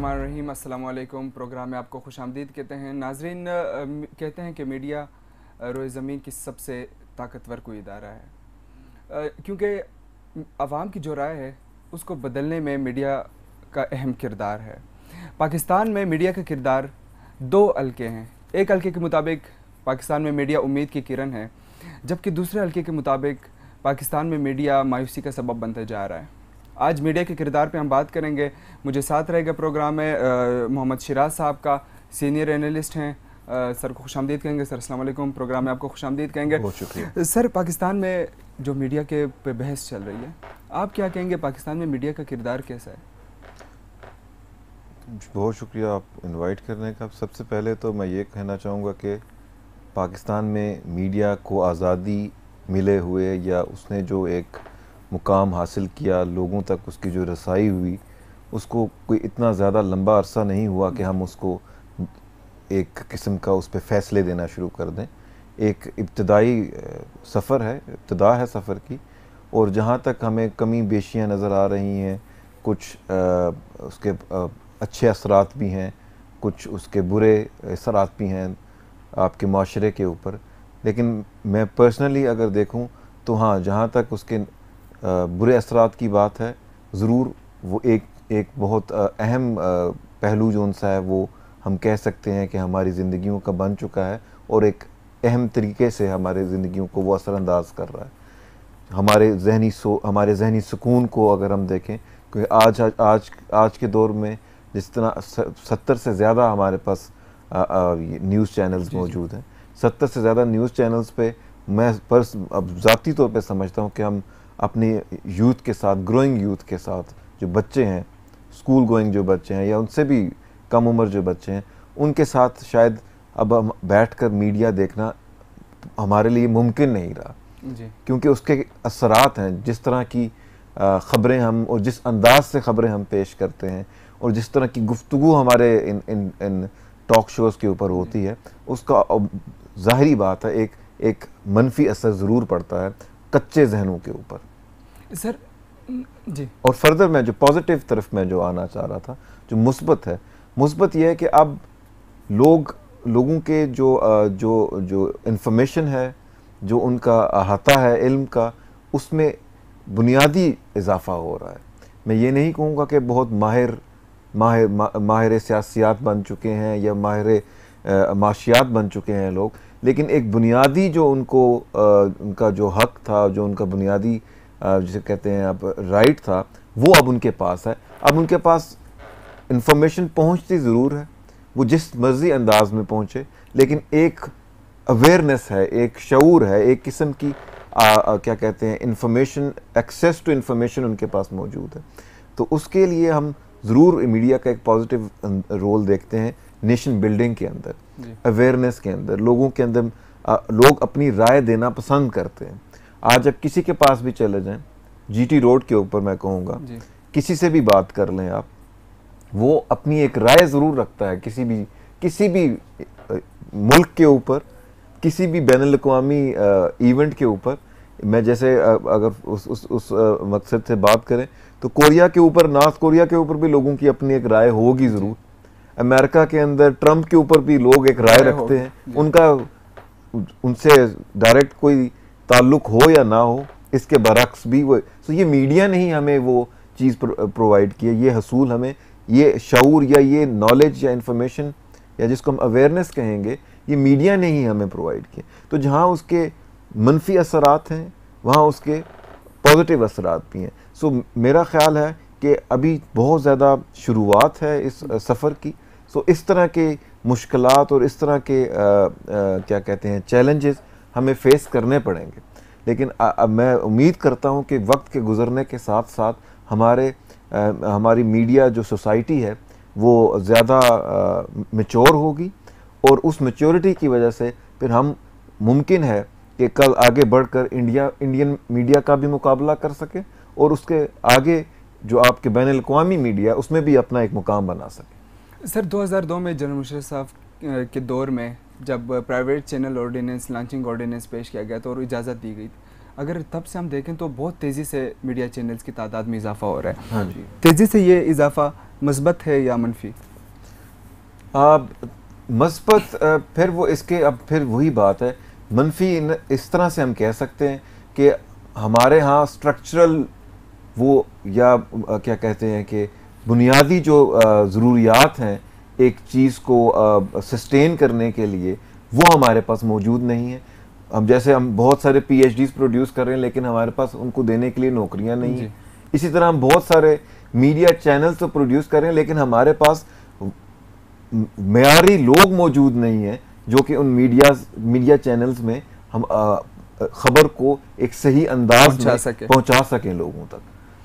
बिस्मिल्लाहिर्रहमानिर्रहीम। अस्सलाम वालेकुम। प्रोग्राम में आपको खुशामदीद कहते हैं। नाजरीन, कहते हैं कि मीडिया रोए ज़मीन की सबसे ताकतवर कोई इदारा है, क्योंकि आवाम की जो राय है उसको बदलने में मीडिया का अहम किरदार है। पाकिस्तान में मीडिया का किरदार दो हल्के हैं। एक हल्के के मुताबिक पाकिस्तान में मीडिया उम्मीद की किरण है, जबकि दूसरे हल्के के मुताबिक पाकिस्तान में मीडिया मायूसी का सबब बनता जा रहा है। आज मीडिया के किरदार पे हम बात करेंगे। मुझे साथ रहेगा प्रोग्राम में मोहम्मद शिराज साहब का, सीनियर एनालिस्ट हैं। सर को खुशामदीद कहेंगे। सर अस्सलाम वालेकुम। प्रोग्राम में आपको खुशामदीद कहेंगे। बहुत शुक्रिया सर, पाकिस्तान में जो मीडिया के पे बहस चल रही है, आप क्या कहेंगे, पाकिस्तान में मीडिया का किरदार कैसा है? बहुत शुक्रिया आप इनवाइट करने का। सबसे पहले तो मैं ये कहना चाहूँगा कि पाकिस्तान में मीडिया को आज़ादी मिले हुए या उसने जो एक मुकाम हासिल किया, लोगों तक उसकी जो रसाई हुई, उसको कोई इतना ज़्यादा लंबा अरसा नहीं हुआ कि हम उसको एक किस्म का उस पर फ़ैसले देना शुरू कर दें। एक इब्तदाई सफ़र है, इब्तदा है सफ़र की, और जहाँ तक हमें कमी बेशियाँ नज़र आ रही हैं, कुछ उसके अच्छे असरात भी हैं, कुछ उसके बुरे असरात भी हैं आपके माशरे के ऊपर। लेकिन मैं पर्सनली अगर देखूं तो हाँ, जहाँ तक उसके बुरे असरात की बात है, ज़रूर वो एक बहुत अहम पहलू जो उनसा है वो हम कह सकते हैं कि हमारी ज़िंदगियों का बन चुका है और एक अहम तरीके से हमारे ज़िंदगियों को वो असरअंदाज कर रहा है। हमारे जहनी सुकून को अगर हम देखें, क्योंकि आज के दौर में जिस तरह 70 से ज़्यादा हमारे पास न्यूज़ चैनल्स मौजूद हैं, 70 से ज़्यादा न्यूज़ चैनल्स पे मैं अब ज़ाती तौर पे समझता हूँ कि हम अपने यूथ के साथ, ग्रोइंग यूथ के साथ, जो बच्चे हैं, स्कूल गोइंग जो बच्चे हैं या उनसे भी कम उम्र जो बच्चे हैं, उनके साथ शायद अब हम बैठकर मीडिया देखना हमारे लिए मुमकिन नहीं रहा जी। क्योंकि उसके असरात हैं, जिस तरह की ख़बरें हम और जिस अंदाज से ख़बरें हम पेश करते हैं और जिस तरह की गुफ्तगू हमारे इन टॉक शोज़ के ऊपर होती है, उसका ज़ाहिरी बात है एक मनफी असर ज़रूर पड़ता है कच्चे जहनों के ऊपर सर जी। और फर्दर मैं जो पॉजिटिव तरफ मैं जो आना चाह रहा था, जो मुस्बत है, मुस्बत यह है कि अब लोगों के जो इंफॉर्मेशन है, जो उनका अहाता है इल्म का, उसमें बुनियादी इजाफ़ा हो रहा है। मैं ये नहीं कहूँगा कि बहुत माहिर सियासियात बन चुके हैं या माहिर माशियात बन चुके हैं लोग, लेकिन एक बुनियादी जो उनका जो हक था, जो उनका बुनियादी जिसे कहते हैं अब राइट था, वो अब उनके पास है। अब उनके पास इंफॉर्मेशन पहुंचती ज़रूर है, वो जिस मर्ज़ी अंदाज में पहुंचे, लेकिन एक अवेयरनेस है, एक शऊर है, एक किस्म की क्या कहते हैं इंफॉर्मेशन, एक्सेस टू इंफॉर्मेशन उनके पास मौजूद है। तो उसके लिए हम ज़रूर मीडिया का एक पॉजिटिव रोल देखते हैं नेशन बिल्डिंग के अंदर, अवेयरनेस के अंदर, लोगों के अंदर। लोग अपनी राय देना पसंद करते हैं। आज अब किसी के पास भी चले जाएं, जीटी रोड के ऊपर मैं कहूँगा, किसी से भी बात कर लें आप, वो अपनी एक राय ज़रूर रखता है किसी भी मुल्क के ऊपर, किसी भी बैनुल-अक़वामी इवेंट के ऊपर। मैं जैसे अगर उस मकसद से बात करें तो कोरिया के ऊपर, नॉर्थ कोरिया के ऊपर भी लोगों की अपनी एक राय होगी ज़रूर। अमेरिका के अंदर ट्रंप के ऊपर भी लोग एक राय रखते हैं, उनसे डायरेक्ट कोई ताल्लुक हो या ना हो, इसके बरक्स भी वो। तो ये मीडिया ने ही हमें वो चीज़ प्रोवाइड की है, ये हसूल हमें, ये शऊर या ये नॉलेज या इंफॉर्मेशन या जिसको हम अवेयरनेस कहेंगे, ये मीडिया ने ही हमें प्रोवाइड किया। तो जहाँ उसके मनफी असरात हैं, वहाँ उसके पॉजिटिव असरात भी हैं। सो मेरा ख़्याल है कि अभी बहुत ज़्यादा शुरुआत है इस सफ़र की। सो इस तरह के मुश्किलात और इस तरह के क्या कहते हैं चैलेंजेस हमें फेस करने पड़ेंगे। लेकिन मैं उम्मीद करता हूँ कि वक्त के गुज़रने के साथ साथ हमारी मीडिया जो सोसाइटी है वो ज़्यादा मैच्योर होगी, और उस मैच्योरिटी की वजह से फिर हम मुमकिन है कि कल आगे बढ़कर इंडियन मीडिया का भी मुकाबला कर सके और उसके आगे जो आपके बैनुल-अक़वामी मीडिया, उसमें भी अपना एक मुकाम बना सके। सर, 2002 में जनरल मुशर्रफ साहब के दौर में जब private channel ordinance, launching ordinance पेश किया गया तो और इजाज़त दी गई, अगर तब से हम देखें तो बहुत तेज़ी से मीडिया चैनल्स की तादाद में इजाफा हो रहा है। हाँ जी। तेज़ी से ये इजाफा मुस्बत है या मनफी? मस्बत फिर वो इसके अब फिर वही बात है, मनफी इस तरह से हम कह सकते हैं कि हमारे यहाँ स्ट्रक्चरल वो या क्या कहते हैं कि बुनियादी जो ज़रूरियात हैं एक चीज़ को सस्टेन करने के लिए, वो हमारे पास मौजूद नहीं है। हम जैसे हम बहुत सारे PhDs प्रोड्यूस कर रहे हैं लेकिन हमारे पास उनको देने के लिए नौकरियां नहीं हैं। इसी तरह हम बहुत सारे मीडिया चैनल्स तो प्रोड्यूस कर रहे हैं लेकिन हमारे पास मेयारी लोग मौजूद नहीं हैं जो कि उन मीडिया चैनल्स में हम खबर को एक सही अंदाज में पहुंचा सकें लोगों तक।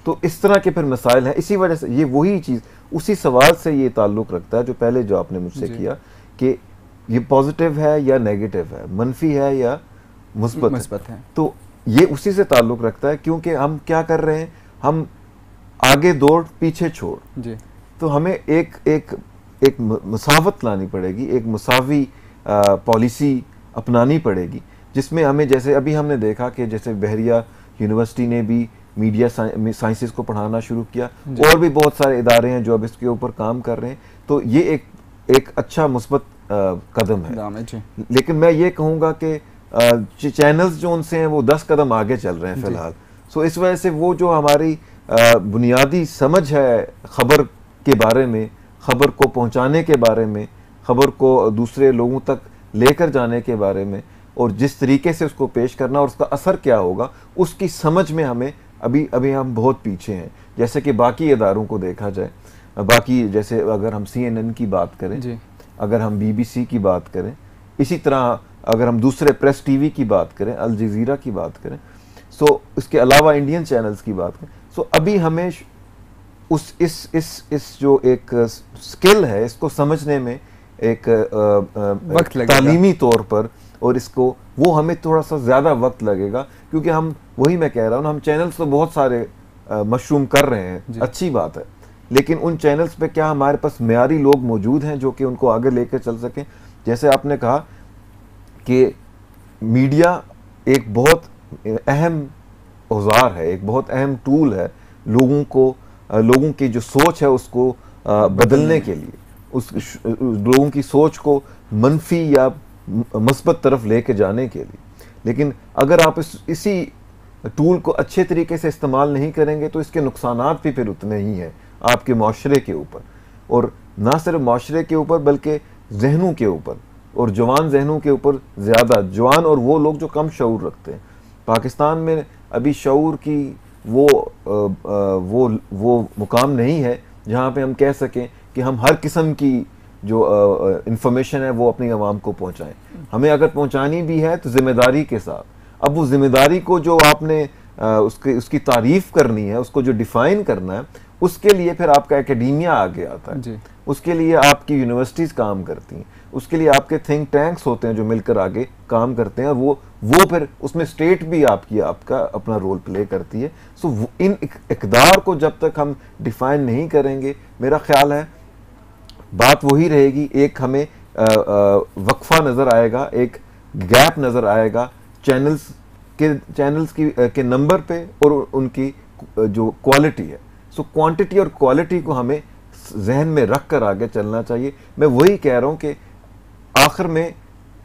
तो इस तरह के फिर मसाइल हैं। इसी वजह से ये वही चीज़ उसी सवाल से ये ताल्लुक़ रखता है जो पहले जो आपने मुझसे किया कि ये पॉजिटिव है या नेगेटिव है, मनफी है या मुस्बत है। तो ये उसी से ताल्लुक़ रखता है क्योंकि हम क्या कर रहे हैं, हम आगे दौड़ पीछे छोड़ जी। तो हमें एक मुसावत लानी पड़ेगी, एक मुसावी पॉलिसी अपनानी पड़ेगी जिसमें हमें, जैसे अभी हमने देखा कि जैसे बहरिया यूनिवर्सिटी ने भी मीडिया साइंसेस को पढ़ाना शुरू किया, और भी बहुत सारे इदारे हैं जो अब इसके ऊपर काम कर रहे हैं। तो ये एक अच्छा मुस्बत कदम है। लेकिन मैं ये कहूँगा कि चैनल्स जो उनसे हैं वो 10 कदम आगे चल रहे हैं फ़िलहाल। सो इस वजह से वो जो हमारी बुनियादी समझ है खबर के बारे में, खबर को पहुँचाने के बारे में, खबर को दूसरे लोगों तक लेकर जाने के बारे में, और जिस तरीके से उसको पेश करना और उसका असर क्या होगा, उसकी समझ में हमें अभी हम बहुत पीछे हैं। जैसे कि बाकी इदारों को देखा जाए, बाकी जैसे अगर हम CNN की बात करें, अगर हम BBC की बात करें, इसी तरह अगर हम दूसरे प्रेस TV की बात करें, अल जज़ीरा की बात करें, सो इसके अलावा इंडियन चैनल्स की बात करें, सो अभी हमें इस जो एक स्किल है इसको समझने में एक वक्त लगेगा तालीमी तौर पर, और इसको वो हमें थोड़ा सा ज़्यादा वक्त लगेगा क्योंकि हम, वही मैं कह रहा हूँ, हम चैनल्स तो बहुत सारे मशरूम कर रहे हैं, अच्छी बात है, लेकिन उन चैनल्स पे क्या हमारे पास मेयारी लोग मौजूद हैं जो कि उनको आगे लेकर चल सकें। जैसे आपने कहा कि मीडिया एक बहुत अहम औजार है, एक बहुत अहम टूल है लोगों की जो सोच है उसको बदलने के लिए, लोगों की सोच को मनफी या मुस्बत तरफ लेके जाने के लिए। लेकिन अगर आप इसी टूल को अच्छे तरीके से इस्तेमाल नहीं करेंगे तो इसके नुकसानात भी फिर उतने ही हैं आपके माशरे के ऊपर, और ना सिर्फ माशरे के ऊपर बल्कि जहनों के ऊपर, और जवान जहनों के ऊपर ज़्यादा, जवान और वो लोग जो कम शऊर रखते हैं। पाकिस्तान में अभी शऊर की वो मुकाम नहीं है जहाँ पे हम कह सकें कि हम हर किस्म की जो इंफॉर्मेशन है वो अपनी आवाम को पहुँचाएं। हमें अगर पहुँचानी भी है तो ज़िम्मेदारी के साथ। अब वो ज़िम्मेदारी को जो आपने उसकी तारीफ़ करनी है, उसको जो डिफ़ाइन करना है, उसके लिए फिर आपका एकेडमिया आगे आता है, उसके लिए आपकी यूनिवर्सिटीज़ काम करती हैं, उसके लिए आपके थिंक टैंक्स होते हैं जो मिलकर आगे काम करते हैं, और वो फिर उसमें स्टेट भी आपका अपना रोल प्ले करती है। सो इन इक़दार को जब तक हम डिफ़ाइन नहीं करेंगे, मेरा ख्याल है बात वही रहेगी, एक हमें वक्फा नज़र आएगा, एक गैप नज़र आएगा चैनल्स के नंबर पे और उनकी जो क्वालिटी है। सो क्वांटिटी और क्वालिटी को हमें जहन में रख कर आगे चलना चाहिए। मैं वही कह रहा हूँ कि आखिर में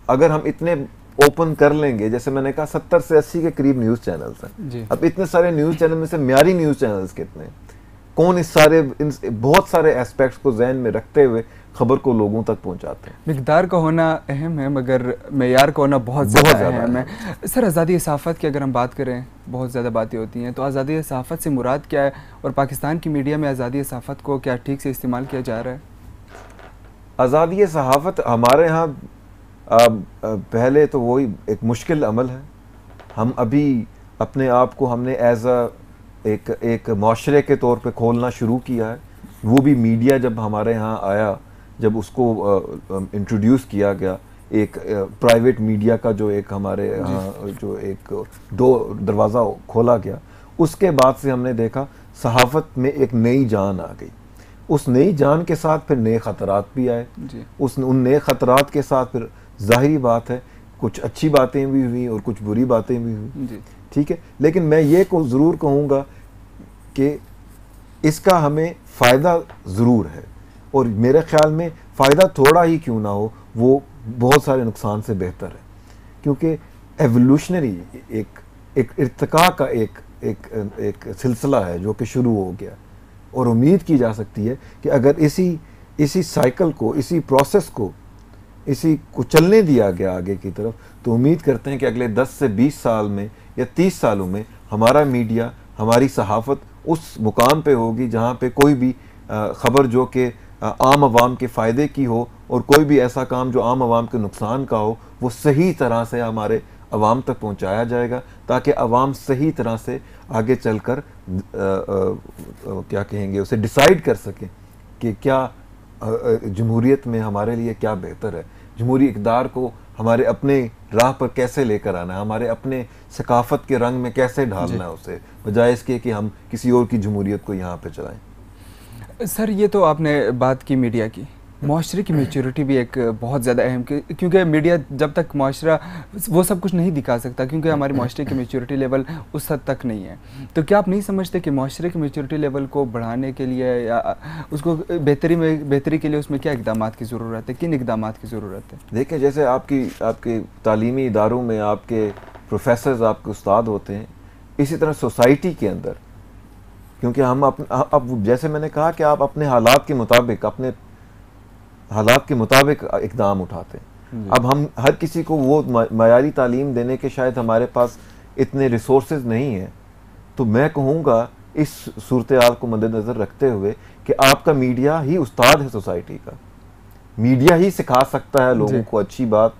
अगर हम इतने ओपन कर लेंगे, जैसे मैंने कहा 70 से 80 के करीब न्यूज़ चैनल्स हैं, अब इतने सारे न्यूज़ चैनल में से म्यारी न्यूज़ चैनल्स कितने हैं, कौन इन बहुत सारे एस्पेक्ट्स को जहन में रखते हुए खबर को लोगों तक पहुंचाते हैं। मिकदार का होना अहम है मगर मेयार का होना बहुत ज़्यादा अहम है। सर, आज़ादी सहाफ़त की अगर हम बात करें, बहुत ज़्यादा बातें होती हैं, तो आज़ादी सहाफ़त से मुराद क्या है, और पाकिस्तान की मीडिया में आज़ादी सहाफ़त को क्या ठीक से इस्तेमाल किया जा रहा है? आज़ादी सहाफ़त हमारे यहाँ पहले तो वही एक मुश्किल अमल है। हम अभी अपने आप को हमने एज एक माशरे के तौर पे खोलना शुरू किया है। वो भी मीडिया जब हमारे यहाँ आया, जब उसको इंट्रोड्यूस किया गया, एक प्राइवेट मीडिया का जो एक हमारे यहाँ जो एक दरवाज़ा खोला गया, उसके बाद से हमने देखा सहाफ़त में एक नई जान आ गई। उस नई जान के साथ फिर नए ख़तरात भी आए। उन नए ख़तरात के साथ फिर ज़ाहिरी बात है कुछ अच्छी बातें भी हुई और कुछ बुरी बातें भी हुई। ठीक है, लेकिन मैं ये को ज़रूर कहूँगा कि इसका हमें फ़ायदा ज़रूर है, और मेरे ख़्याल में फ़ायदा थोड़ा ही क्यों ना हो, वो बहुत सारे नुकसान से बेहतर है, क्योंकि एवोल्यूशनरी एक इर्तिका का एक सिलसिला है जो कि शुरू हो गया, और उम्मीद की जा सकती है कि अगर इसी साइकिल को, इसी प्रोसेस को, इसी को चलने दिया गया आगे की तरफ, तो उम्मीद करते हैं कि अगले 10 से 20 साल में या 30 सालों में हमारा मीडिया, हमारी सहाफ़त उस मुकाम पे होगी जहाँ पे कोई भी ख़बर जो कि आम आवाम के फ़ायदे की हो, और कोई भी ऐसा काम जो आम आवाम के नुकसान का हो, वो सही तरह से हमारे आवाम तक पहुँचाया जाएगा, ताकि आवाम सही तरह से आगे चलकर क्या कहेंगे उसे डिसाइड कर सकें कि क्या जमहूरियत में हमारे लिए क्या बेहतर है, जमहूरी इक़्तिदार को हमारे अपने राह पर कैसे लेकर आना है, हमारे अपने सकाफ़त के रंग में कैसे ढालना है उसे, बजाय इसके कि हम किसी और की जमहूरियत को यहाँ पे चलाएं। सर, ये तो आपने बात की मीडिया की, माशरे की मैच्योरिटी भी एक बहुत ज़्यादा अहम, क्योंकि मीडिया जब तक माशरा वो सब कुछ नहीं दिखा सकता, क्योंकि हमारे माशरे की मैच्योरिटी लेवल उस हद तक नहीं है। तो क्या आप नहीं समझते कि माशरे की मैच्योरिटी लेवल को बढ़ाने के लिए या उसको बेहतरी के लिए उसमें क्या इक़दाम की ज़रूरत है, किन इक़दाम की ज़रूरत है? देखिए, जैसे आपके तालीमी इदारों में आपके प्रोफेसर्स, आपके उस्ताद होते हैं, इसी तरह सोसाइटी के अंदर, क्योंकि हम अब जैसे मैंने कहा कि आप अपने हालात के मुताबिक इक़दाम उठाते हैं। अब हम हर किसी को वो मयारी तालीम देने के शायद हमारे पास इतने रिसोर्सेज नहीं हैं, तो मैं कहूँगा इस सूरत हाल को मद्देनज़र रखते हुए कि आपका मीडिया ही उस्ताद है सोसाइटी का, मीडिया ही सिखा सकता है लोगों को अच्छी बात,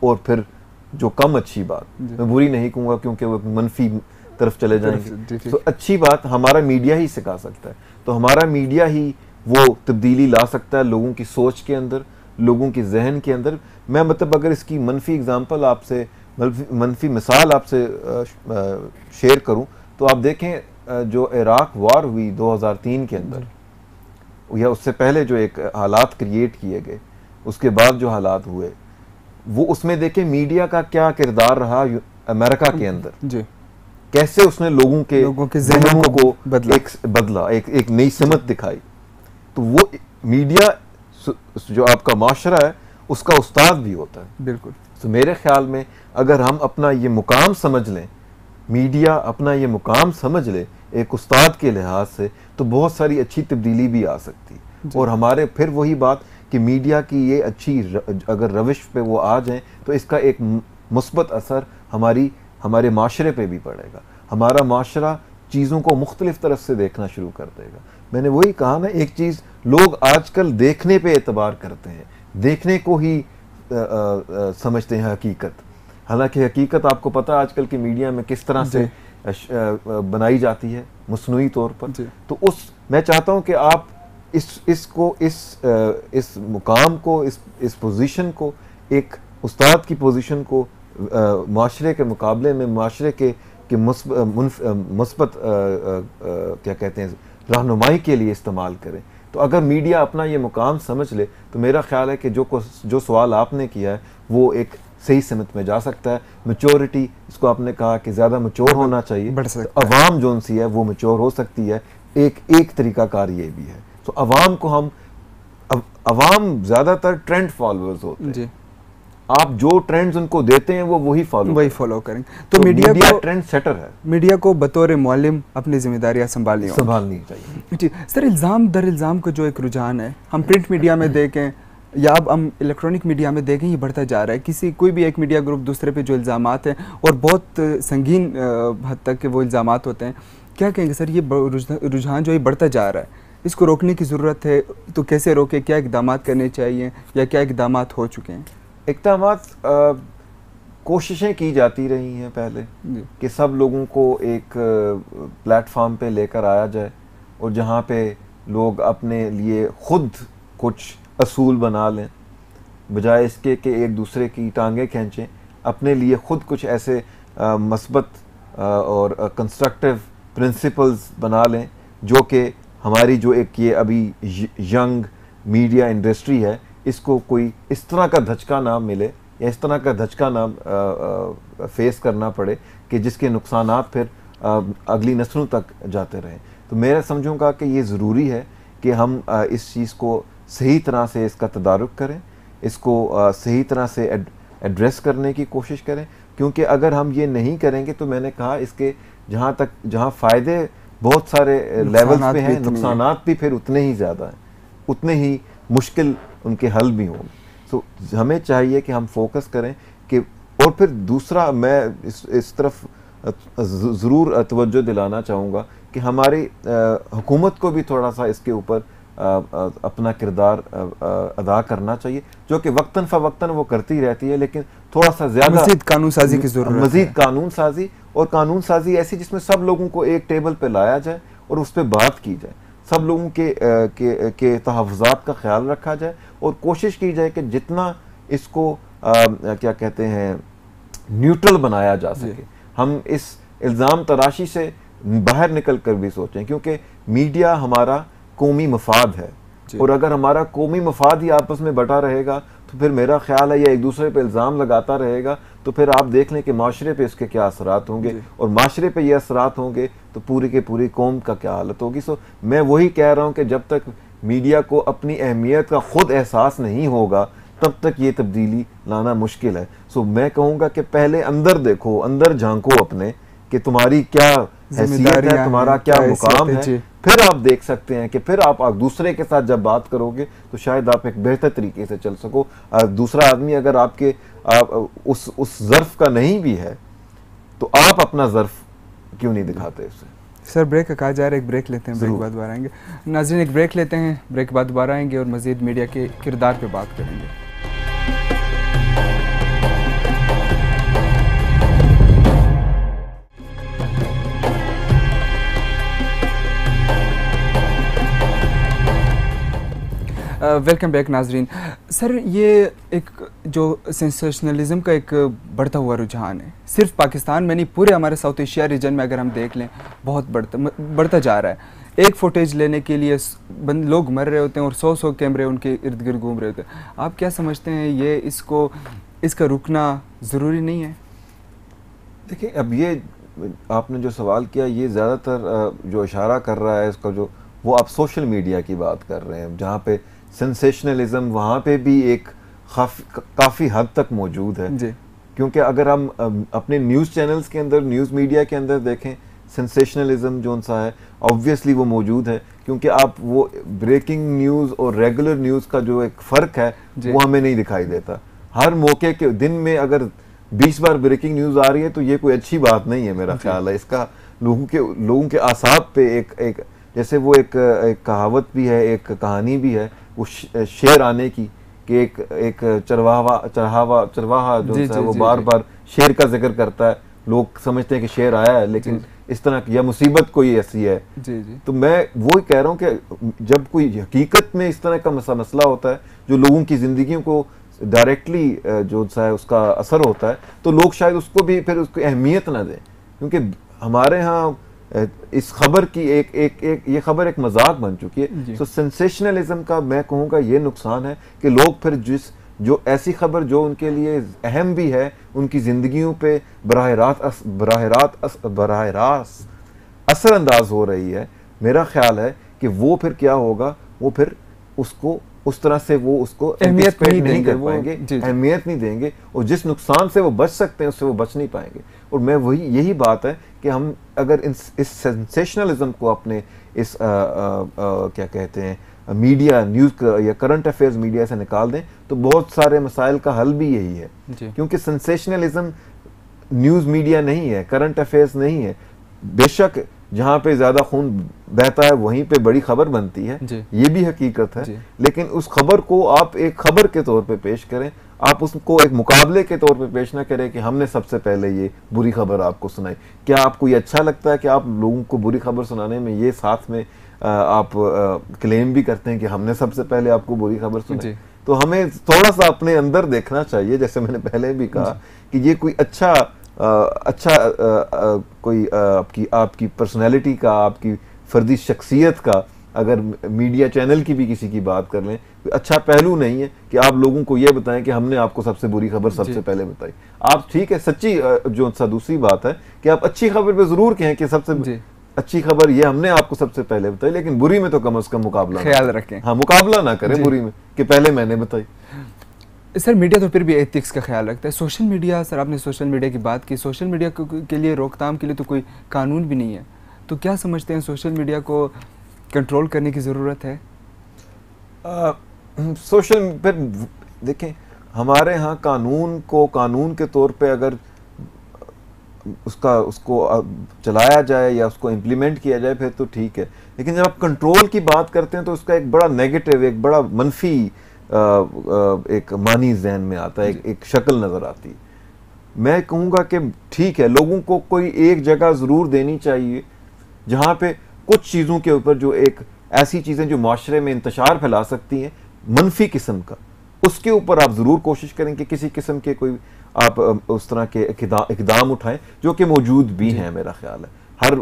और फिर जो कम अच्छी बात, मैं बुरी नहीं कहूँगा क्योंकि वो मनफी तरफ चले जाएंगे, तो अच्छी बात हमारा मीडिया ही सिखा सकता है। तो हमारा मीडिया ही वो तब्दीली ला सकता है लोगों की सोच के अंदर, लोगों के जहन के अंदर। मैं मतलब अगर इसकी मनफी एग्जांपल आपसे, मनफी मिसाल आपसे शेयर करूं, तो आप देखें जो इराक वार हुई 2003 के अंदर, या उससे पहले जो एक हालात क्रिएट किए गए, उसके बाद जो हालात हुए, वो उसमें देखें मीडिया का क्या किरदार रहा अमेरिका के अंदर जी, कैसे उसने लोगों के ज़हनों को बदला, एक नई समत दिखाई। तो वो मीडिया जो आपका माशरा है उसका उस्ताद भी होता है। बिल्कुल। तो मेरे ख्याल में अगर हम अपना ये मुकाम समझ लें, मीडिया अपना ये मुकाम समझ ले एक उस्ताद के लिहाज से, तो बहुत सारी अच्छी तब्दीली भी आ सकती है। और हमारे फिर वही बात कि मीडिया की ये अच्छी अगर रविश पे वो आ जाएं, तो इसका एक मुस्बत असर हमारे माशरे पे भी पड़ेगा। हमारा माशरा चीज़ों को मुख्तलिफ तरफ से देखना शुरू कर देगा। मैंने वही कहा ना, एक चीज़ लोग आजकल देखने पे एतबार करते हैं, देखने को ही समझते हैं हकीकत। हालांकि हकीकत आपको पता है आजकल की मीडिया में किस तरह से बनाई जाती है मसनूई तौर पर। तो मैं चाहता हूँ कि आप इस मुकाम को, इस पोजीशन को, एक उस्ताद की पोजीशन को माशरे के मुकाबले में माशरे के मुस्बत क्या कहते हैं रहनुमाई के लिए इस्तेमाल करें। तो अगर मीडिया अपना ये मुकाम समझ ले, तो मेरा ख्याल है कि जो सवाल आपने किया है वो एक सही समत में जा सकता है। मैच्योरिटी, इसको आपने कहा कि ज़्यादा मैच्योर होना चाहिए, तो अवाम जो सी है वो मैच्योर हो सकती है। एक तरीकाकार ये भी है। तो अवाम ज़्यादातर ट्रेंड फॉलोअर्स होते हैं। आप जो ट्रेंड्स उनको देते हैं वो वही फॉलो करेंगे। तो मीडिया ट्रेंड सेटर है। मीडिया को बतौर मुअल्लिम अपनी जिम्मेदारियां संभालनी चाहिए। जी सर, इल्ज़ाम दर इल्ज़ाम का जो एक रुझान है, हम प्रिंट मीडिया में देखें या अब हम इलेक्ट्रॉनिक मीडिया में देखें, ये बढ़ता जा रहा है। कोई भी एक मीडिया ग्रुप दूसरे पे जो इल्ज़ामात हैं, और बहुत संगीन हद तक के वो इल्ज़ामात होते हैं, क्या कहेंगे सर, ये रुझान जो है बढ़ता जा रहा है, इसको रोकने की ज़रूरत है, तो कैसे रोके, क्या इक़दाम करने चाहिए या क्या इक़दाम हो चुके हैं? इक़दामात कोशिशें की जाती रही हैं पहले कि सब लोगों को एक प्लेटफॉर्म पे लेकर आया जाए, और जहाँ पे लोग अपने लिए ख़ुद कुछ असूल बना लें, बजाय इसके कि एक दूसरे की टांगें खींचें, अपने लिए ख़ुद कुछ ऐसे मस्बत और कंस्ट्रक्टिव प्रिंसिपल्स बना लें जो कि हमारी जो एक ये अभी यंग मीडिया इंडस्ट्री है, इसको कोई इस तरह का धचका ना मिले या इस तरह का धचका ना फेस करना पड़े कि जिसके नुकसानात फिर अगली नस्लों तक जाते रहें। तो मैं समझूंगा कि ये ज़रूरी है कि हम इस चीज़ को सही तरह से इसका तदारुक करें, इसको सही तरह से एड्रेस करने की कोशिश करें, क्योंकि अगर हम ये नहीं करेंगे तो मैंने कहा इसके जहाँ फ़ायदे बहुत सारे लेवल्स पे हैं, नुकसानात भी फिर उतने ही ज़्यादा हैं, उतने ही मुश्किल उनके हल भी होंगे। सो हमें चाहिए कि हम फोकस करें कि, और फिर दूसरा मैं इस तरफ ज़रूर तवज्जो दिलाना चाहूँगा कि हमारी हुकूमत को भी थोड़ा सा इसके ऊपर अपना किरदार अदा करना चाहिए, जो कि वक्तन फ़वक्तन वो करती रहती है, लेकिन थोड़ा सा ज़्यादा मज़ीद कानून साजी की ज़रूरत है। मज़ीद कानून साजी, और कानून साजी ऐसी जिसमें सब लोगों को एक टेबल पे लाया जाए और उस पर बात की जाए, सब लोगों के तहफ़्फ़ुज़ात का ख्याल रखा जाए और कोशिश की जाए कि जितना इसको क्या कहते हैं न्यूट्रल बनाया जा सके। हम इस इल्ज़ाम तराशी से बाहर निकल कर भी सोचें, क्योंकि मीडिया हमारा कौमी मफाद है, और अगर हमारा कौमी मफाद ही आपस में बटा रहेगा तो फिर मेरा ख्याल है ये एक दूसरे पे इल्ज़ाम लगाता रहेगा, तो फिर आप देख लें कि माशरे पे इसके क्या असरात होंगे, और माशरे पे ये असरात होंगे तो पूरी के पूरी कौम का क्या हालत होगी। सो मैं वही कह रहा हूँ कि जब तक मीडिया को अपनी अहमियत का खुद एहसास नहीं होगा तब तक ये तब्दीली लाना मुश्किल है। सो मैं कहूँगा कि पहले अंदर देखो, अंदर झांको अपने कि तुम्हारी क्या हैसियत है, तुम्हारा क्या मुकाम है, फिर आप देख सकते हैं कि फिर आप दूसरे के साथ जब बात करोगे तो शायद आप एक बेहतर तरीके से चल सको। दूसरा आदमी अगर आपके उस ज़र्फ़ का नहीं भी है तो आप अपना ज़र्फ़ क्यों नहीं दिखाते उसे। सर ब्रेक का कहा जा रहा है, एक ब्रेक लेते हैं, ब्रेक के बाद दोबारा आएंगे। नाज़रीन एक ब्रेक लेते हैं, ब्रेक के बाद दोबारा आएंगे और मज़ीद मीडिया के किरदार पे बात करेंगे। वेलकम बैक नाजरीन। सर ये एक जो सेंसेशनलिज्म का एक बढ़ता हुआ रुझान है, सिर्फ पाकिस्तान में नहीं पूरे हमारे साउथ एशिया रीजन में अगर हम देख लें बहुत बढ़ता जा रहा है। एक फुटेज लेने के लिए लोग मर रहे होते हैं और 100 कैमरे उनके इर्द गिर्द घूम रहे होते हैं। आप क्या समझते हैं ये इसका रुकना ज़रूरी नहीं है? देखिए अब ये आपने जो सवाल किया ये ज़्यादातर जो इशारा कर रहा है इसका जो वो आप सोशल मीडिया की बात कर रहे हैं, जहाँ पे सेंसेशनलिज्म वहाँ पे भी एक काफ़ी हद तक मौजूद है जी। क्योंकि अगर हम अपने न्यूज़ चैनल्स के अंदर, न्यूज़ मीडिया के अंदर देखें, सेंसेशनलिज्म जो सा है ऑब्वियसली वो मौजूद है, क्योंकि आप वो ब्रेकिंग न्यूज़ और रेगुलर न्यूज़ का जो एक फ़र्क है वो हमें नहीं दिखाई देता। हर मौके के दिन में अगर 20 बार ब्रेकिंग न्यूज़ आ रही है तो ये कोई अच्छी बात नहीं है मेरा ख्याल है। इसका लोगों के आसाब पे एक जैसे वो एक कहावत भी है, एक कहानी भी है, वो शेर आने की, कि एक चरवाहा जो है वो बार बार शेर का जिक्र करता है, लोग समझते हैं कि शेर आया है, लेकिन इस तरह की या मुसीबत कोई ऐसी है। तो मैं वो कह रहा हूँ कि जब कोई हकीकत में इस तरह का मसला होता है जो लोगों की ज़िंदगियों को डायरेक्टली जो है उसका असर होता है, तो लोग शायद उसको भी फिर उसको अहमियत ना दें, क्योंकि हमारे यहाँ इस खबर की ये खबर एक मजाक बन चुकी है। सो सेंसेशनलिज्म का मैं कहूँगा ये नुकसान है कि लोग फिर जो ऐसी खबर जो उनके लिए अहम भी है, उनकी ज़िंदगियों पे बराह रास्त असरअंदाज हो रही है, मेरा ख्याल है कि वो फिर क्या होगा, वो फिर उसको उस तरह से वो उसको अहमियत नहीं कर पाएंगे, अहमियत नहीं देंगे, और जिस नुकसान से वो बच सकते हैं उससे वो बच नहीं पाएंगे। और मैं यही बात है कि हम अगर इस सेंसेशनलिज्म को अपने इस क्या कहते हैं मीडिया, न्यूज़ या करंट अफेयर्स मीडिया से निकाल दें तो बहुत सारे मसाइल का हल भी यही है, क्योंकि सेंसेशनलिज्म न्यूज़ मीडिया नहीं है, करंट अफेयर्स नहीं है। बेशक जहाँ पे ज़्यादा खून बहता है वहीं पे बड़ी खबर बनती है, ये भी हकीकत है, लेकिन उस खबर को आप एक खबर के तौर पे पेश करें, आप उसको एक मुकाबले के तौर पे पेश ना करें कि हमने सबसे पहले ये बुरी खबर आपको सुनाई। क्या आपको ये अच्छा लगता है कि आप लोगों को बुरी खबर सुनाने में ये साथ में आप क्लेम भी करते हैं कि हमने सबसे पहले आपको बुरी खबर सुनाई? तो हमें थोड़ा सा अपने अंदर देखना चाहिए, जैसे मैंने पहले भी कहा कि ये कोई अच्छा कोई आपकी पर्सनैलिटी का, आपकी फर्दी शख्सियत का अगर मीडिया चैनल की भी किसी की बात कर लें, अच्छा पहलू नहीं है कि आप लोगों को ये बताएं कि हमने आपको सबसे बुरी खबर सबसे पहले बताई। आप ठीक है, सच्ची जो दूसरी बात है कि आप अच्छी खबर पे जरूर कहें कि सबसे अच्छी खबर ये हमने आपको सबसे पहले बताई, लेकिन बुरी में तो कम से कम मुकाबला ख्याल रखें। हाँ, मुकाबला ना करें बुरी में कि पहले मैंने बताई। सर मीडिया तो फिर भी एथिक्स का ख्याल रखता है। सोशल मीडिया, सर आपने सोशल मीडिया की बात की, सोशल मीडिया के लिए रोकथाम के लिए तो कोई कानून भी नहीं है, तो क्या समझते हैं सोशल मीडिया को कंट्रोल करने की ज़रूरत है? सोशल पर देखें, हमारे यहाँ कानून को कानून के तौर पे अगर उसको चलाया जाए या उसको इम्प्लीमेंट किया जाए फिर तो ठीक है, लेकिन जब आप कंट्रोल की बात करते हैं तो उसका एक बड़ा नेगेटिव, एक बड़ा मनफी एक मानी जहन में आता है, एक शक्ल नज़र आती है। मैं कहूँगा कि ठीक है, लोगों को कोई एक जगह ज़रूर देनी चाहिए जहाँ पे कुछ चीज़ों के ऊपर जो एक ऐसी चीज़ें जो माशरे में इंतशार फैला सकती हैं मनफी किस्म का, उसके ऊपर आप ज़रूर कोशिश करें कि किसी किस्म के कोई आप उस तरह के इक़दाम उठाएं जो कि मौजूद भी हैं। मेरा ख्याल है हर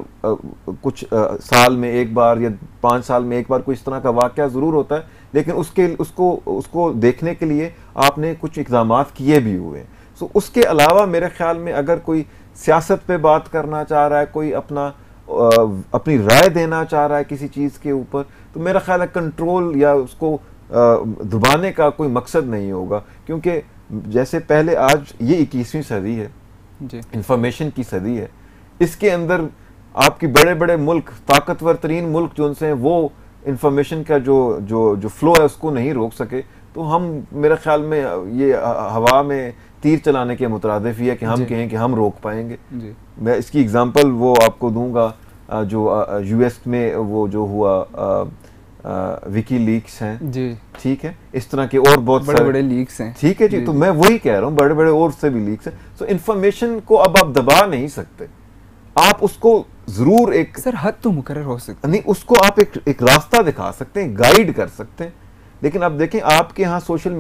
कुछ साल में एक बार या 5 साल में एक बार कोई इस तरह का वाक़या ज़रूर होता है, लेकिन उसको देखने के लिए आपने कुछ इक़दाम किए भी हुए। सो उसके अलावा मेरे ख्याल में अगर कोई सियासत पे बात करना चाह रहा है, कोई अपनी राय देना चाह रहा है किसी चीज़ के ऊपर, तो मेरा ख्याल है कंट्रोल या उसको दबाने का कोई मकसद नहीं होगा, क्योंकि जैसे पहले आज ये 21वीं सदी है, इंफॉर्मेशन की सदी है, इसके अंदर आपकी बड़े बड़े मुल्क, ताकतवर तरीन मुल्क जो उनसे हैं, वो इंफॉर्मेशन का जो फ्लो है उसको नहीं रोक सके। तो हम मेरे ख्याल में ये हवा में तीर चलाने के मुतरादिफ ही है कि हम कहें कि हम रोक पाएंगे। मैं इसकी एग्जांपल वो आपको दूंगा, जो यूएस में वो जो हुआ विकी लीक्स हैं जी, ठीक है, इस तरह के और बहुत बड़े बड़े लीक्स हैं, ठीक है जी। तो मैं वही कह रहा हूँ, बड़े बड़े और से भी लीक्स हैं। तो इंफॉर्मेशन को अब आप दबा नहीं सकते, आप उसको जरूर एक सर हद तो मुकर्रर हो सकता नहीं, उसको आप एक रास्ता दिखा सकते हैं, गाइड कर सकते हैं। लेकिन अब देखें आपके यहाँ सोशल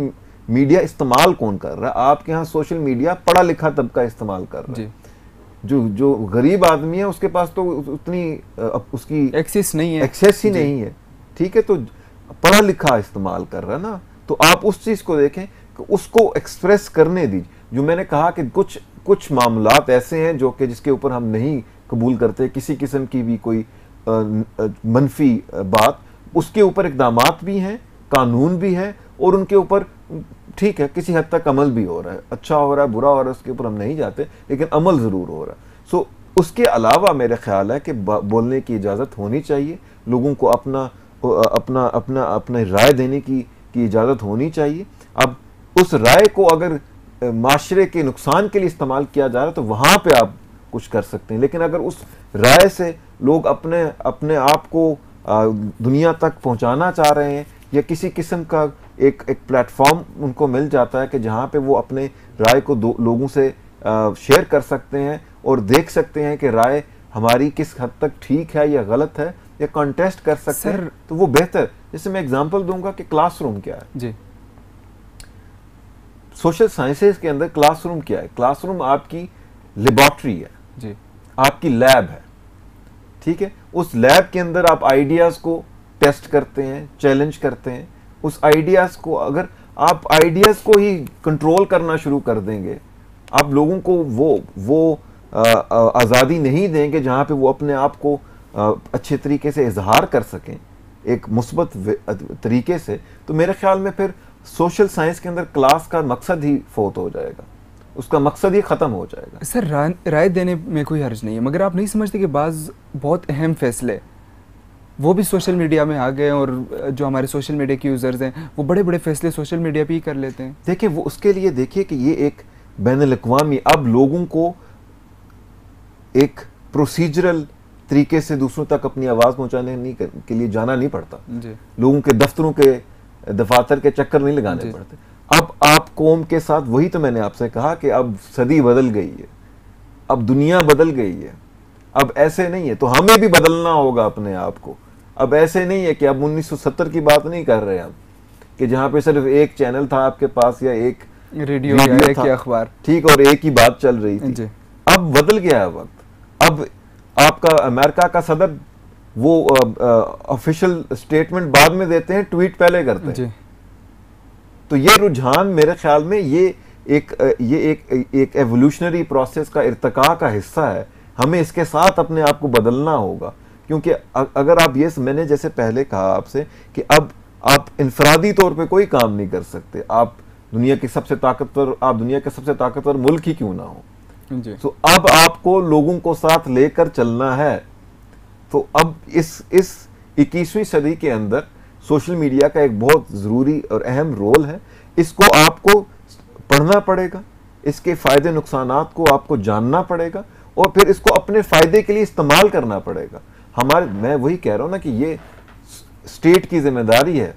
मीडिया इस्तेमाल कौन कर रहा है? आपके यहाँ सोशल मीडिया पढ़ा लिखा तबका इस्तेमाल कर रहा है। जो गरीब आदमी है उसके पास तो उतनी उसकी एक्सेस नहीं है, एक्सेस ही नहीं है, ठीक है, तो पढ़ा लिखा इस्तेमाल कर रहा है ना। तो आप उस चीज़ को देखें कि उसको एक्सप्रेस करने दीजिए। जो मैंने कहा कि कुछ मामलात ऐसे हैं जो कि जिसके ऊपर हम नहीं कबूल करते किसी किस्म की भी कोई मनफी बात, उसके ऊपर इक़दामात भी हैं, कानून भी है, और उनके ऊपर ठीक है किसी हद तक अमल भी हो रहा है, अच्छा हो रहा है, बुरा हो रहा है, उसके ऊपर हम नहीं जाते, लेकिन अमल ज़रूर हो रहा है। सो उसके अलावा मेरा ख्याल है कि बोलने की इजाज़त होनी चाहिए, लोगों को अपना राय देने की इजाज़त होनी चाहिए। अब उस राय को अगर माशरे के नुकसान के लिए इस्तेमाल किया जा रहा है तो वहाँ पे आप कुछ कर सकते हैं, लेकिन अगर उस राय से लोग अपने आप को दुनिया तक पहुँचाना चाह रहे हैं या किसी किस्म का एक प्लेटफॉर्म उनको मिल जाता है कि जहाँ पे वो अपने राय को लोगों से शेयर कर सकते हैं और देख सकते हैं कि राय हमारी किस हद तक ठीक है या गलत है, या कॉन्टेस्ट कर सकते हैं, तो वो बेहतर। जैसे मैं एग्जांपल दूंगा कि क्लासरूम क्या है जी, सोशल साइंसेज के अंदर क्लासरूम क्या है? क्लासरूम आपकी लेबोरेटरी है जी, आपकी लैब है, ठीक है। उस लैब के अंदर आप आइडियाज को टेस्ट करते हैं, चैलेंज करते हैं। उस आइडियाज को अगर आप आइडियाज को ही कंट्रोल करना शुरू कर देंगे, आप लोगों को वो आज़ादी नहीं देंगे जहाँ पे वो अपने आप को अच्छे तरीके से इजहार कर सकें एक मुस्बत तरीके से, तो मेरे ख्याल में फिर सोशल साइंस के अंदर क्लास का मकसद ही फोत हो जाएगा, उसका मकसद ही ख़त्म हो जाएगा। सर राय देने में कोई हर्ज नहीं है, मगर आप नहीं समझते कि बाज़ बहुत अहम फैसले वो भी सोशल मीडिया में आ गए, और जो हमारे सोशल मीडिया के यूज़र्स हैं वो बड़े बड़े फैसले सोशल मीडिया पे ही कर लेते हैं? देखिए, वो उसके लिए देखिए कि ये एक बैनुल-अक़वामी, अब लोगों को एक प्रोसीजरल तरीके से दूसरों तक अपनी आवाज़ पहुंचाने के लिए जाना नहीं पड़ता, लोगों के दफ्तरों के दफातर के चक्कर नहीं लगाने पड़ते। अब आप कौम के साथ, वही तो मैंने आपसे कहा कि अब सदी बदल गई है, अब दुनिया बदल गई है, अब ऐसे नहीं है, तो हमें भी बदलना होगा अपने आप को। अब ऐसे नहीं है कि अब 1970 की बात नहीं कर रहे हम कि जहाँ पे सिर्फ एक चैनल था आपके पास या एक रेडियो या एक अखबार, ठीक, और एक ही बात चल रही थी। अब बदल गया है वक्त। अब आपका अमेरिका का सदर वो ऑफिशियल स्टेटमेंट बाद में देते हैं, ट्वीट पहले करते हैं। तो ये रुझान मेरे ख्याल में ये एक एवोल्यूशनरी प्रोसेस का इर्तिका का हिस्सा है। हमें इसके साथ अपने आप को बदलना होगा, क्योंकि अगर आप ये, मैंने जैसे पहले कहा आपसे कि अब आप इनफरादी तौर पे कोई काम नहीं कर सकते। आप दुनिया के सबसे ताकतवर मुल्क ही क्यों ना हो, तो अब आपको लोगों को साथ लेकर चलना है। तो अब इस 21वीं सदी के अंदर सोशल मीडिया का एक बहुत ज़रूरी और अहम रोल है। इसको आपको पढ़ना पड़ेगा, इसके फ़ायदे नुकसानात को आपको जानना पड़ेगा और फिर इसको अपने फ़ायदे के लिए इस्तेमाल करना पड़ेगा। मैं वही कह रहा हूँ ना कि ये स्टेट की जिम्मेदारी है,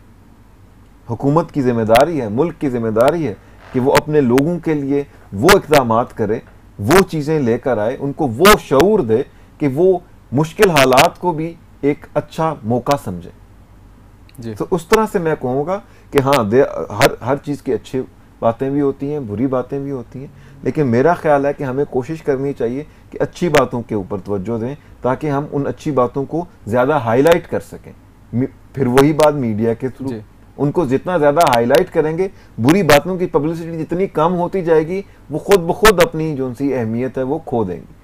हुकूमत की जिम्मेदारी है, मुल्क की जिम्मेदारी है कि वो अपने लोगों के लिए वो इक़दामात करे, वो चीज़ें लेकर आए, उनको वो शऊर दे कि वो मुश्किल हालात को भी एक अच्छा मौका समझे। तो उस तरह से मैं कहूँगा कि हाँ, हर चीज़ की अच्छी बातें भी होती हैं, बुरी बातें भी होती हैं, लेकिन मेरा ख्याल है कि हमें कोशिश करनी चाहिए कि अच्छी बातों के ऊपर तवज्जो दें ताकि हम उन अच्छी बातों को ज़्यादा हाईलाइट कर सकें। फिर वही बात मीडिया के थ्रू, उनको जितना ज़्यादा हाईलाइट करेंगे, बुरी बातों की पब्लिसिटी जितनी कम होती जाएगी, वो खुद ब खुद अपनी जो सी अहमियत है वो खो देंगी।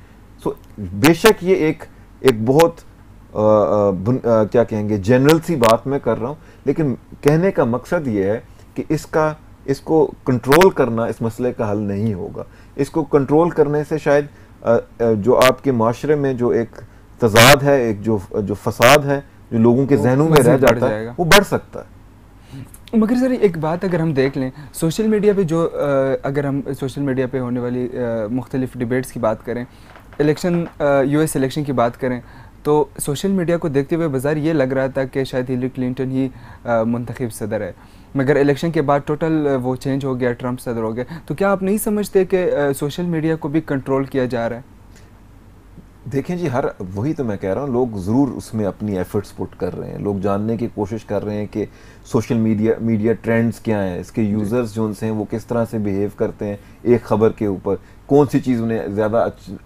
सो बेशक ये एक बहुत क्या कहेंगे, जनरल सी बात मैं कर रहा हूँ, लेकिन कहने का मकसद ये है कि इसको कंट्रोल करना इस मसले का हल नहीं होगा। इसको कंट्रोल करने से शायद जो आपके माशरे में जो एक तजाद है, एक जो फसाद है जो लोगों के जहनों में रह जाता है, वो बढ़ सकता है। मगर सर एक बात अगर हम देख लें, सोशल मीडिया पे जो अगर हम सोशल मीडिया पे होने वाली मुख्तलिफ डिबेट्स की बात करें, US इलेक्शन की बात करें, तो सोशल मीडिया को देखते हुए बाज़ार ये लग रहा था कि शायद हिलरी क्लिंटन ही मुंतखब सदर है, मगर इलेक्शन के बाद टोटल वो चेंज हो गया, ट्रंप सदर हो गया। तो क्या आप नहीं समझते कि सोशल मीडिया को भी कंट्रोल किया जा रहा है? देखें जी, वही तो मैं कह रहा हूँ, लोग ज़रूर उसमें अपनी एफर्ट्स पुट कर रहे हैं, लोग जानने की कोशिश कर रहे हैं कि सोशल मीडिया ट्रेंड्स क्या हैं, इसके यूज़र्स जो हैं वो किस तरह से बिहेव करते हैं एक ख़बर के ऊपर, कौन सी चीज़ उन्हें ज़्यादा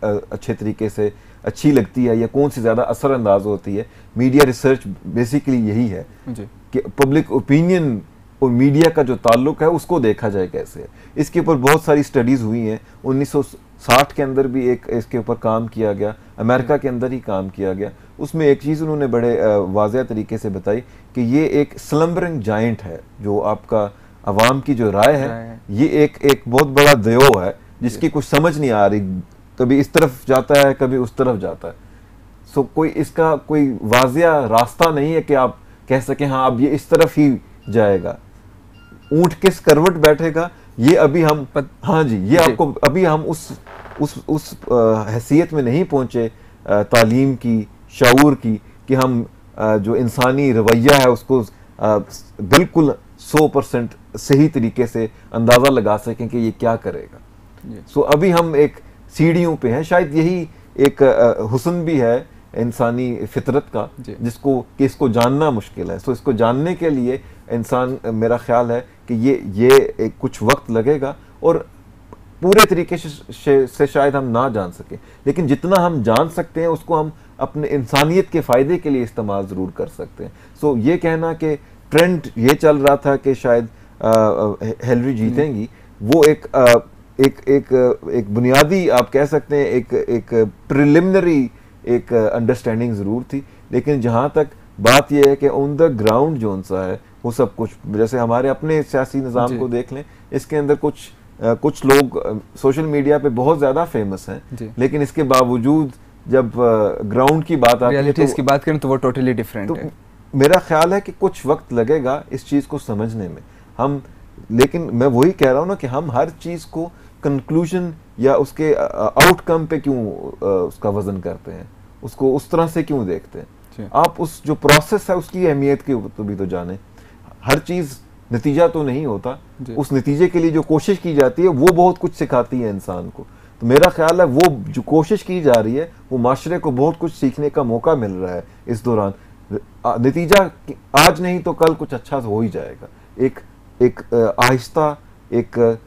अच्छे तरीके से अच्छी लगती है या कौन सी ज़्यादा असरअंदाज होती है। मीडिया रिसर्च बेसिकली यही है कि पब्लिक ओपिनियन और मीडिया का जो ताल्लुक है उसको देखा जाए कैसे है। इसके ऊपर बहुत सारी स्टडीज़ हुई हैं। 1960 के अंदर भी इसके ऊपर काम किया गया, अमेरिका के अंदर ही काम किया गया। उसमें एक चीज़ उन्होंने बड़े वाज़ेह तरीके से बताई कि ये एक स्लम्बरिंग जाइंट है, जो आपका अवाम की जो राय है, ये एक बहुत बड़ा दयो है जिसकी कुछ समझ नहीं आ रही, कभी इस तरफ जाता है कभी उस तरफ जाता है। सो इसका कोई वाज़ेह रास्ता नहीं है कि आप कह सकें हाँ अब ये इस तरफ ही जाएगा। ऊंट किस करवट बैठेगा ये अभी हम हाँ जी, ये आपको अभी हम उस हैसियत में नहीं पहुंचे तालीम की, शऊर की, कि हम जो इंसानी रवैया है उसको बिल्कुल 100% सही तरीके से अंदाज़ा लगा सकें कि ये क्या करेगा। सो अभी हम एक सीढ़ियों पे हैं। शायद यही एक हुस्न भी है इंसानी फितरत का, इसको जानना मुश्किल है। सो इसको जानने के लिए इंसान, मेरा ख्याल है कि ये एक कुछ वक्त लगेगा और पूरे तरीके से शायद हम ना जान सकें, लेकिन जितना हम जान सकते हैं उसको हम अपने इंसानियत के फ़ायदे के लिए इस्तेमाल ज़रूर कर सकते हैं। सो ये कहना कि ट्रेंड ये चल रहा था कि शायद हिलरी जीतेंगी, वो एक बुनियादी आप कह सकते हैं एक प्रिलिमिनरी एक अंडरस्टैंडिंग ज़रूर थी, लेकिन जहाँ तक बात यह है कि ऑन द ग्राउंड जो सा है वो सब कुछ, जैसे हमारे अपने सियासी निज़ाम को देख लें, इसके अंदर कुछ लोग सोशल मीडिया पे बहुत ज़्यादा फेमस हैं, लेकिन इसके बावजूद जब ग्राउंड की बात आती है, इसकी बात करें तो वो टोटली डिफरेंट है। मेरा ख्याल है कि कुछ वक्त लगेगा इस चीज़ को समझने में लेकिन मैं वही कह रहा हूँ ना कि हम हर चीज़ को कंक्लूजन या उसके आउटकम पे क्यों उसका वजन करते हैं, उसको उस तरह से क्यों देखते हैं। आप उस जो प्रोसेस है उसकी अहमियत की तो भी तो जाने। हर चीज़ नतीजा तो नहीं होता, उस नतीजे के लिए जो कोशिश की जाती है वो बहुत कुछ सिखाती है इंसान को। तो मेरा ख्याल है वो जो कोशिश की जा रही है वो माशरे को बहुत कुछ सीखने का मौका मिल रहा है इस दौरान। नतीजा आज नहीं तो कल कुछ अच्छा हो ही जाएगा। एक आहिस्ता, एक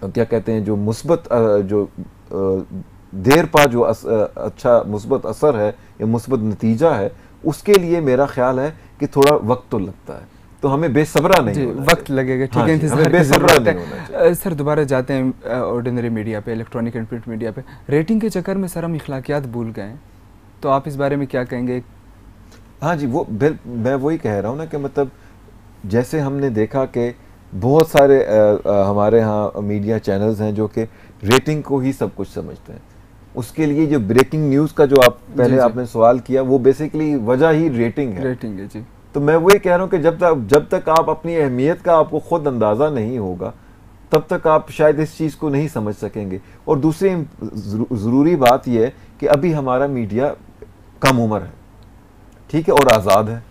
क्या कहते हैं, जो मुस्बत जो देर पा जो अच्छा मुस्बत असर है या मुस्बत नतीजा है, उसके लिए मेरा ख्याल है कि थोड़ा वक्त तो लगता है, तो हमें बेसब्रा नहीं होना वक्त लगेगा, ठीक है, हमें बेसब्रा नहीं होना चाहिए। सर दोबारा जाते हैं ऑर्डिनरी मीडिया पे, इलेक्ट्रॉनिक एंड प्रिंट मीडिया पे, रेटिंग के चक्कर में सर हम इखलाकियात भूल गए हैं, तो आप इस बारे में क्या कहेंगे? हाँ जी, वो मैं वही कह रहा हूँ ना कि मतलब जैसे हमने देखा कि बहुत सारे हमारे यहाँ मीडिया चैनल्स हैं जो कि रेटिंग को ही सब कुछ समझते हैं। उसके लिए जो ब्रेकिंग न्यूज़ का जो आप पहले आपने सवाल किया, वो बेसिकली वजह ही रेटिंग है जी। तो मैं वही कह रहा हूँ कि जब तक आप अपनी अहमियत का आपको खुद अंदाज़ा नहीं होगा, तब तक आप शायद इस चीज़ को नहीं समझ सकेंगे। और दूसरी ज़रूरी बात यह है कि अभी हमारा मीडिया कम उम्र है, ठीक है, और आज़ाद है।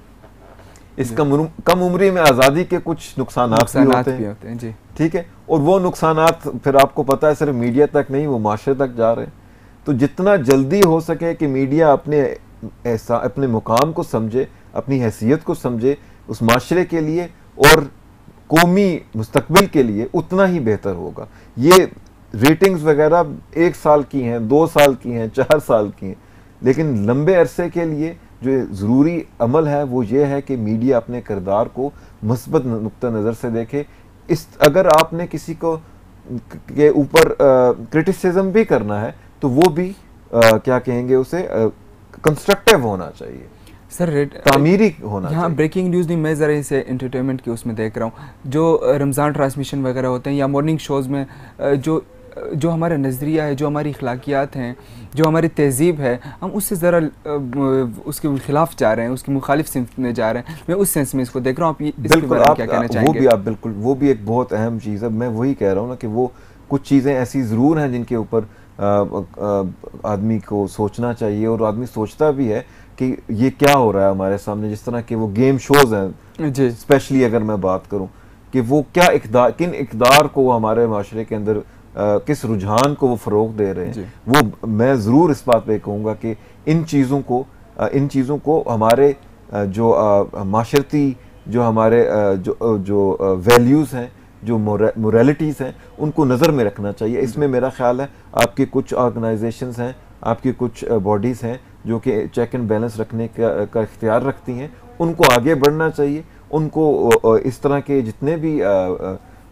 इस कम उम्री में आज़ादी के कुछ नुकसानात भी होते हैं जी, ठीक है, और वो नुकसानात फिर आपको पता है सिर्फ मीडिया तक नहीं, वो माशरे तक जा रहे हैं। तो जितना जल्दी हो सके कि मीडिया अपने मुकाम को समझे, अपनी हैसियत को समझे उस माशरे के लिए और कौमी मुस्तकबिल के लिए, उतना ही बेहतर होगा। ये रेटिंग्स वगैरह 1 साल की हैं, 2 साल की हैं, 4 साल की हैं, लेकिन लंबे अरसे के लिए जो ज़रूरी अमल है वो ये है कि मीडिया अपने किरदार को मुस्बत नुक्ता नज़र से देखे। अगर आपने किसी को के ऊपर क्रिटिसिज्म भी करना है तो वो भी क्या कहेंगे उसे, कंस्ट्रक्टिव होना चाहिए सर, तामीरी होना चाहिए। यहाँ ब्रेकिंग न्यूज़ नहीं, मैं ज़रा इसे एंटरटेनमेंट के उसमें देख रहा हूँ, जो रमज़ान ट्रांसमिशन वगैरह होते हैं या मॉर्निंग शोज़ में जो हमारा नज़रिया है, जो हमारी अखलाकियात हैं, जो हमारी तहज़ीब है, हम उससे ज़रा उसके खिलाफ जा रहे हैं, उसकी मुखालिफ सिंफ में जा रहे हैं। मैं उस सेंस में इसको देख रहा हूँ। आप इसके बारे में क्या कहना चाहेंगे? वो भी आप बिल्कुल, वो भी एक बहुत अहम चीज़ है। मैं वही कह रहा हूँ ना कि वो कुछ चीज़ें ऐसी ज़रूर हैं जिनके ऊपर आदमी को सोचना चाहिए, और आदमी सोचता भी है कि ये क्या हो रहा है हमारे सामने। जिस तरह के वो गेम शोज़ हैं जी, स्पेशली अगर मैं बात करूँ कि वो क्या किन इक़दार को हमारे माशरे के अंदर किस रुझान को वो फ़रोग़ दे रहे हैं, वो मैं ज़रूर इस बात पे कहूँगा कि इन चीज़ों को हमारे जो माशरती जो हमारे जो वैल्यूज़ हैं, जो मोरालिटीज़ हैं, उनको नज़र में रखना चाहिए। इसमें मेरा ख़्याल है आपकी कुछ ऑर्गेनाइजेशंस हैं, आपकी कुछ बॉडीज़ हैं जो कि चेक एंड बैलेंस रखने का इख्तियार रखती हैं, उनको आगे बढ़ना चाहिए। उनको इस तरह के जितने भी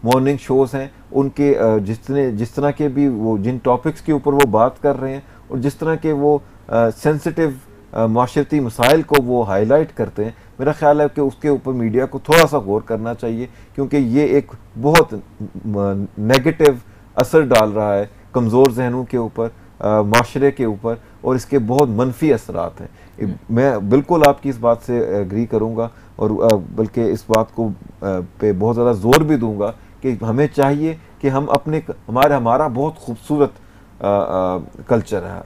मॉर्निंग शोज़ हैं, उनके जिस तरह के भी वो जिन टॉपिक्स के ऊपर वो बात कर रहे हैं और जिस तरह के वो सेंसिटिव माशरती मसाइल को वो हाईलाइट करते हैं, मेरा ख्याल है कि उसके ऊपर मीडिया को थोड़ा सा गौर करना चाहिए, क्योंकि ये एक बहुत नेगेटिव असर डाल रहा है कमज़ोर जहनों के ऊपर, माशरे के ऊपर, और इसके बहुत मनफी असरात हैं। मैं बिल्कुल आपकी इस बात से एग्री करूँगा, और बल्कि इस बात को पे बहुत ज़्यादा ज़ोर भी दूँगा कि हमें चाहिए कि हम हमारा बहुत खूबसूरत कल्चर है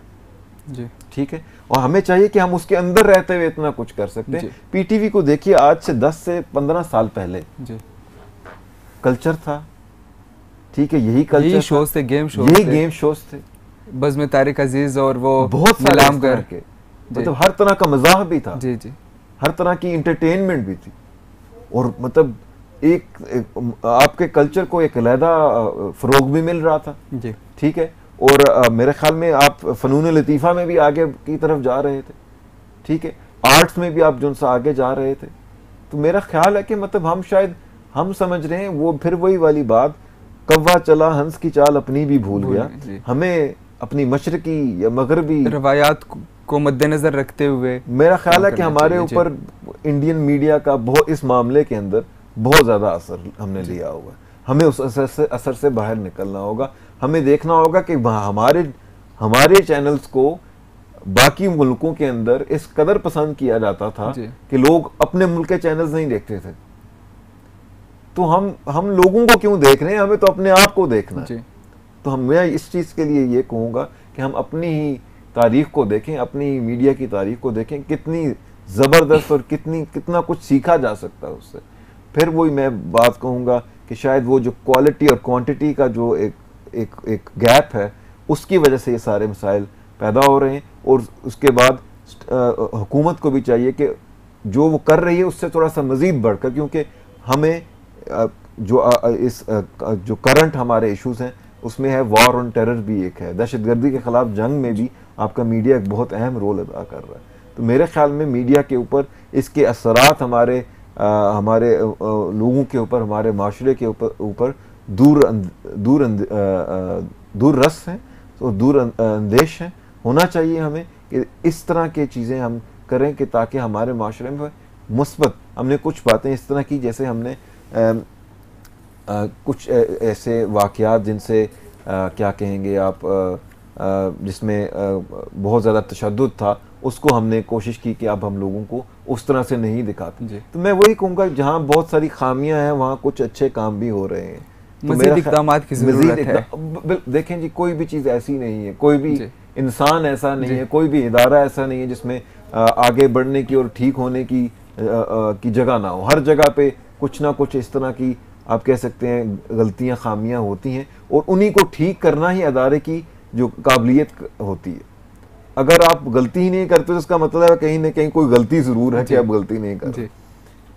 जी, ठीक है, और हमें चाहिए कि हम उसके अंदर रहते हुए इतना कुछ कर सकते हैं। पीटीवी को देखिए, आज से 10 से 15 साल पहले जी कल्चर था, ठीक है, यही कल्चर शोज थे, गेम शोज थे, बज़्म तारिक अजीज और वो बहुत सलाम करके, मतलब हर तरह का मजाक भी था जी, हर तरह की इंटरटेनमेंट भी थी, और मतलब एक आपके कल्चर को एक अलहदा फ़रोग़ भी मिल रहा था जी, ठीक है। और मेरे ख्याल में आप फ़नून लतीफ़ा में भी आगे की तरफ जा रहे थे, ठीक है, आर्ट्स में भी आप जो सा आगे जा रहे थे। तो मेरा ख्याल है कि मतलब हम समझ रहे हैं वो फिर वही वाली बात, कव्वा चला हंस की चाल अपनी भी भूल गया। हमें अपनी मशरकी या मगरबी रवायात को मद्देनजर रखते हुए मेरा ख्याल है कि हमारे ऊपर इंडियन मीडिया का बहुत इस मामले के अंदर बहुत ज़्यादा असर हमने लिया हुआ है। हमें उस असर से बाहर निकलना होगा। हमें देखना होगा कि हमारे चैनल्स को बाकी मुल्कों के अंदर इस कदर पसंद किया जाता था कि लोग अपने मुल्क के चैनल्स नहीं देखते थे। तो हम लोगों को क्यों देख रहे हैं, हमें तो अपने आप को देखना है। तो मैं इस चीज़ के लिए ये कहूँगा कि हम अपनी ही तारीख को देखें, अपनी मीडिया की तारीख को देखें, कितनी ज़बरदस्त और कितना कुछ सीखा जा सकता है उससे। फिर वही मैं बात कहूँगा कि शायद वो जो क्वालिटी और क्वांटिटी का जो एक गैप है, उसकी वजह से ये सारे मसाइल पैदा हो रहे हैं। और उसके बाद हुकूमत को भी चाहिए कि जो वो कर रही है उससे थोड़ा सा मज़ीद बढ़कर, क्योंकि हमें जो करंट हमारे इश्यूज़ हैं उसमें है वॉर ऑन टेरर भी एक है, दहशतगर्दी के ख़िलाफ़ जंग में भी आपका मीडिया एक बहुत अहम रोल अदा कर रहा है। तो मेरे ख्याल में मीडिया के ऊपर इसके असरात हमारे लोगों के ऊपर, हमारे माशरे के ऊपर दूर रस हैं और दूर अंदेश हैं। होना चाहिए हमें कि इस तरह के चीज़ें हम करें कि ताकि हमारे माशरे में मुस्बत, हमने कुछ बातें इस तरह की, जैसे हमने कुछ ऐसे वाक़यात जिनसे क्या कहेंगे आप, जिसमें बहुत ज़्यादा तशद्दुद था, उसको हमने कोशिश की कि अब हम लोगों को उस तरह से नहीं दिखाते। तो मैं वही कहूँगा जहाँ बहुत सारी खामियां हैं वहाँ कुछ अच्छे काम भी हो रहे हैं। तो मज़ीद इक़दामात की ज़रूरत है। देखें जी, कोई भी चीज़ ऐसी नहीं है, कोई भी इंसान ऐसा नहीं है, कोई भी इदारा ऐसा नहीं है जिसमें आगे बढ़ने की और ठीक होने की जगह ना हो। हर जगह पे कुछ ना कुछ इस तरह की आप कह सकते हैं गलतियाँ, खामियां होती हैं, और उन्हीं को ठीक करना ही अदारे की जो काबिलियत होती है। अगर आप गलती ही नहीं करते तो इसका मतलब है कहीं ना कहीं कोई गलती ज़रूर है कि आप गलती नहीं कर रहे,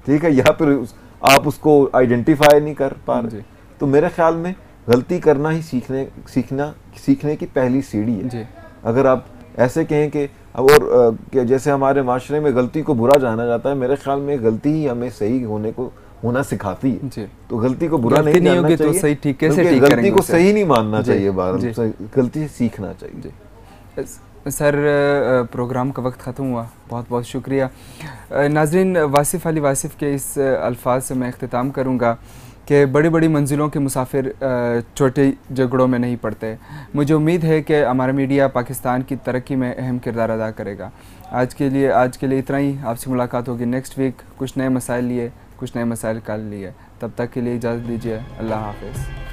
ठीक है, या फिर आप उसको आइडेंटिफाई नहीं कर पा रहे। तो मेरे ख्याल में गलती करना ही सीखने की पहली सीढ़ी है। अगर आप ऐसे कहें कि और जैसे हमारे माशरे में गलती को बुरा जाना जाता है, मेरे ख्याल में गलती ही हमें सही होना सिखाती है। तो गलती को बुरा नहीं मानना चाहिए, तो सही ठीक से गलती को सही नहीं मानना चाहिए, गलती से सीखना चाहिए। सर, प्रोग्राम का वक्त ख़त्म हुआ, बहुत बहुत शुक्रिया। नाज़रीन, वासिफ़ अली वासिफ़ के इस अल्फाज से मैं इख्तिताम करूँगा कि बड़ी बड़ी मंजिलों के मुसाफिर छोटे झगड़ों में नहीं पड़ते। मुझे उम्मीद है कि हमारा मीडिया पाकिस्तान की तरक्की में अहम किरदार अदा करेगा। आज के लिए इतना ही। आपसे मुलाकात होगी नेक्स्ट वीक कुछ नए मसाइल लिए, कुछ नए मसाइल का लिए। तब तक के लिए इजाज़त दीजिए। अल्लाह हाफ़िज़।